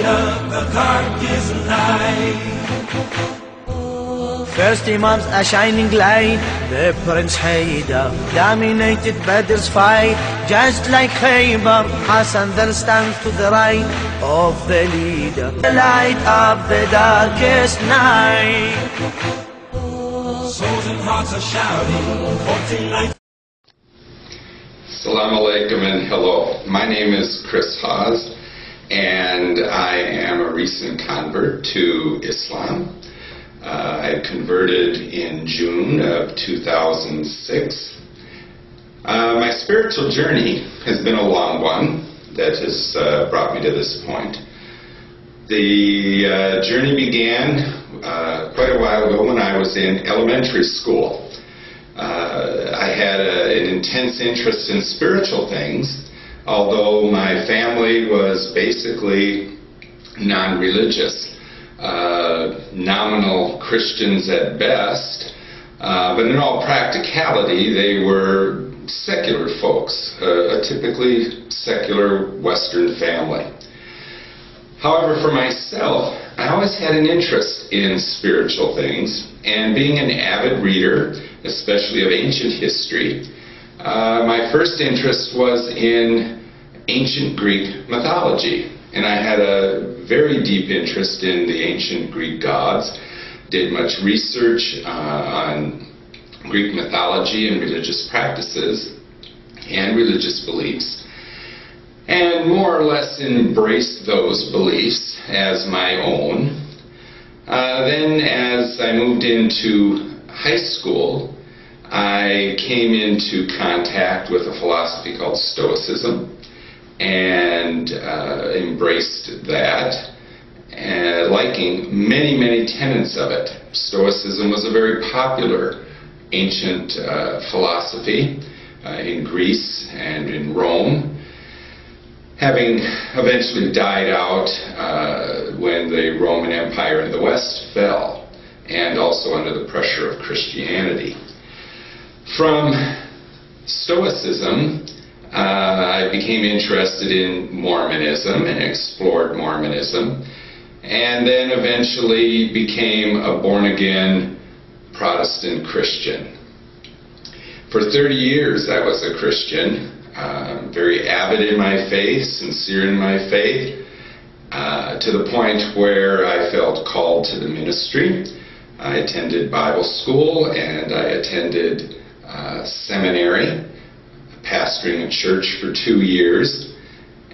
the dark is night. First Imam's a shining light, the Prince Haidar dominated Badr's fight. Just like Khaybar, Hassan then stands to the right of the leader, the light of the darkest night. Souls and hearts are shouting, wanting light. Assalamu alaikum and hello. My name is Chris Haas, and I am a recent convert to Islam. I converted in June of 2006. My spiritual journey has been a long one that has brought me to this point. The journey began quite a while ago when I was in elementary school. I had an intense interest in spiritual things, although my family was basically non-religious. Nominal Christians at best, but in all practicality they were secular folks, a typically secular Western family. However, for myself, I always had an interest in spiritual things, and being an avid reader, especially of ancient history, my first interest was in ancient Greek mythology. And I had a very deep interest in the ancient Greek gods, did much research on Greek mythology and religious practices and religious beliefs, and more or less embraced those beliefs as my own. Then as I moved into high school, I came into contact with a philosophy called Stoicism, and embraced that, liking many tenets of it. Stoicism was a very popular ancient philosophy in Greece and in Rome, having eventually died out when the Roman Empire in the West fell, and also under the pressure of Christianity. From Stoicism, I became interested in Mormonism and explored Mormonism, and then eventually became a born-again Protestant Christian. For 30 years I was a Christian, very avid in my faith, sincere in my faith, to the point where I felt called to the ministry. I attended Bible school and I attended seminary, pastoring a church for 2 years,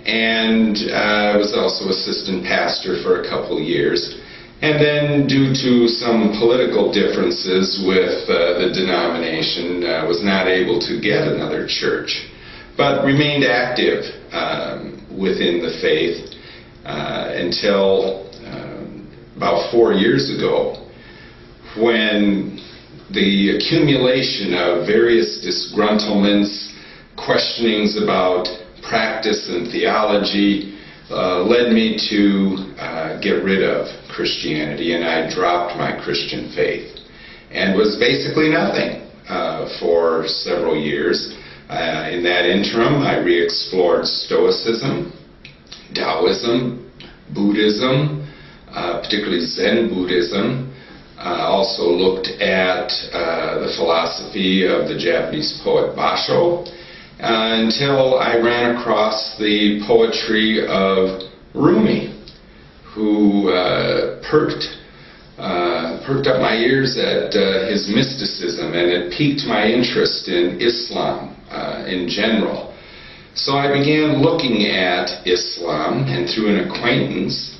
and I was also assistant pastor for a couple years. And then, due to some political differences with the denomination, was not able to get another church, but remained active within the faith until about 4 years ago, when the accumulation of various disgruntlements, questionings about practice and theology led me to get rid of Christianity, and I dropped my Christian faith and was basically nothing for several years. In that interim, I re-explored Stoicism, Taoism, Buddhism, particularly Zen Buddhism. Also looked at the philosophy of the Japanese poet Basho, until I ran across the poetry of Rumi, who perked up my ears at his mysticism, and it piqued my interest in Islam in general. So I began looking at Islam, and through an acquaintance,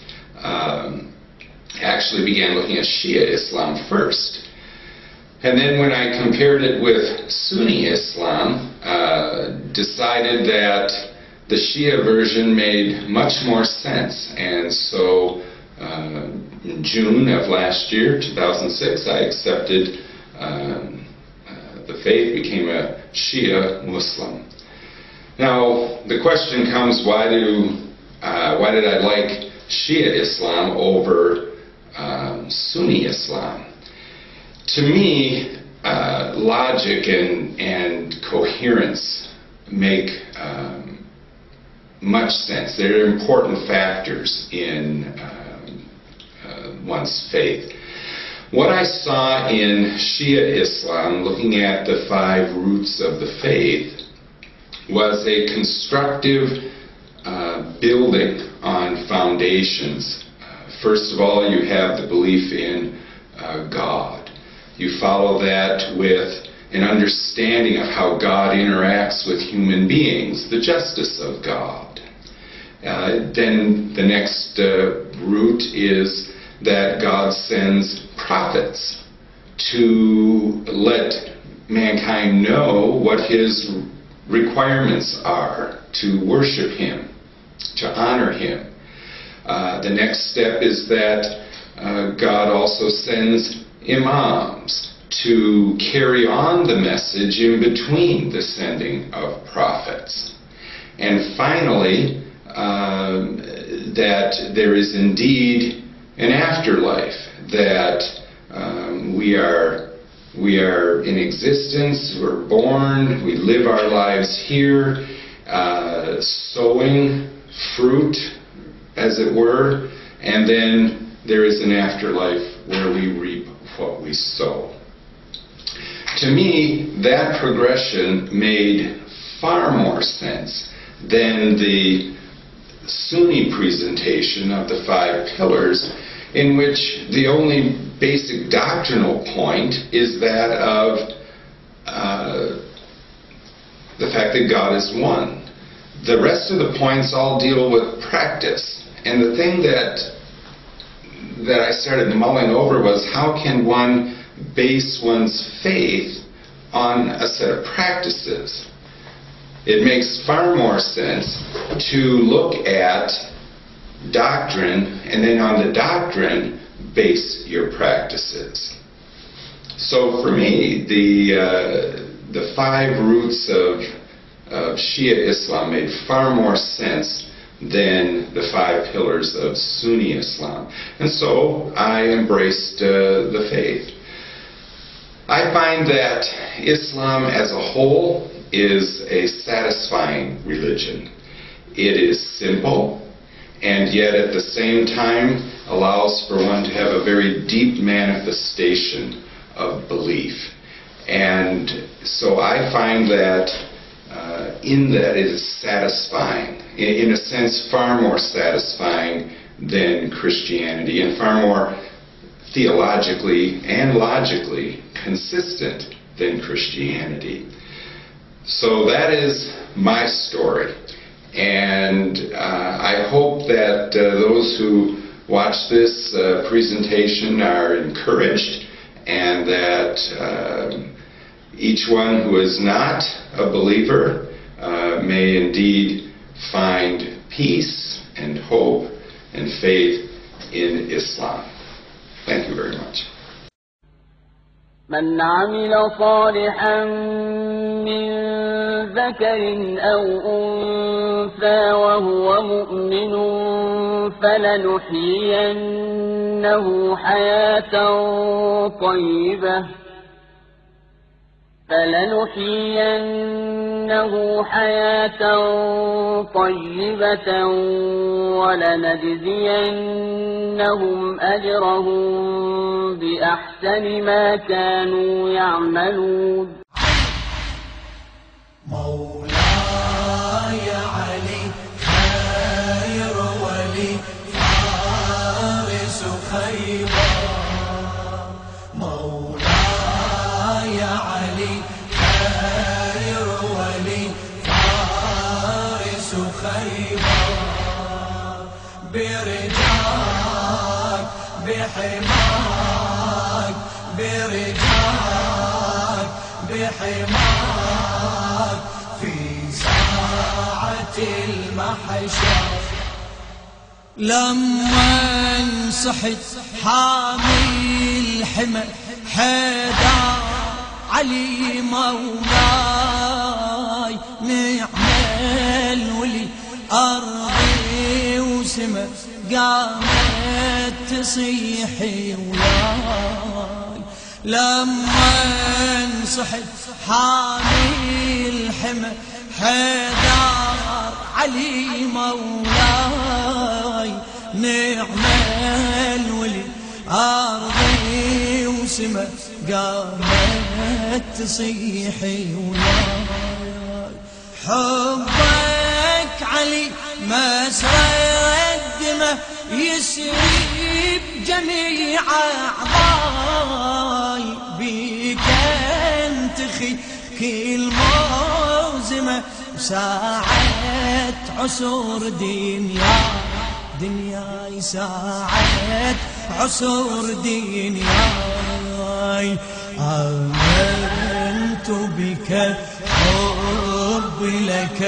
actually began looking at Shia Islam first. And then when I compared it with Sunni Islam, decided that the Shia version made much more sense. And so in June of last year, 2006, I accepted the faith, became a Shia Muslim. Now, the question comes, why did I like Shia Islam over Sunni Islam? To me, logic and coherence make much sense. They're important factors in one's faith. What I saw in Shia Islam, looking at the 5 roots of the faith, was a constructive building on foundations. First of all, you have the belief in God. You follow that with an understanding of how God interacts with human beings, the justice of God. Then the next root is that God sends prophets to let mankind know what His requirements are to worship Him, to honor Him. The next step is that God also sends imams to carry on the message in between the sending of prophets. And finally, that there is indeed an afterlife, that we are in existence, we're born, we live our lives here, sowing fruit, as it were, and then there is an afterlife where we reap what we sow. To me, that progression made far more sense than the Sunni presentation of the 5 pillars, in which the only basic doctrinal point is that of the fact that God is one. The rest of the points all deal with practice. And the thing that I started mulling over was, how can one base one's faith on a set of practices? It makes far more sense to look at doctrine, and then on the doctrine base your practices. So for me, the 5 roots of Shia Islam made far more sense than the 5 pillars of Sunni Islam. And so I embraced the faith. I find that Islam as a whole is a satisfying religion. It is simple, and yet at the same time allows for one to have a very deep manifestation of belief. And so I find that in that it is satisfying, in a sense far more satisfying than Christianity, and far more theologically and logically consistent than Christianity. So that is my story, and I hope that those who watch this presentation are encouraged, and that each one who is not a believer may indeed find peace and hope and faith in Islam. Thank you very much. من عمل صالحا من ذكر أو أنثى وهو مؤمن فلنحيينه حياة طيبة ولنجزينهم أجرهم بأحسن ما كانوا يعملون. مولاي علي خير ولي فارس خيبر، مولاي علي خير ولي فارس خيبر، برجاك بحماك برجاك بحماك في ساعة المحشر. لما انصحت حامي الحمى حيدر علي مولاي، نعم الولي أرضي وسما قامت تصيح وياي. لما انصحت حامي الحمى حيدر علي مولاي، نعم الولي أرضي وسما قامت تصيحي وياي. حبك علي مسرى الدمى يسري بجميع أعضاي، بيك انتخي كل موزمة ساعة عسور دنياي ساعة عسور دنياي. آمنت بك حبي لك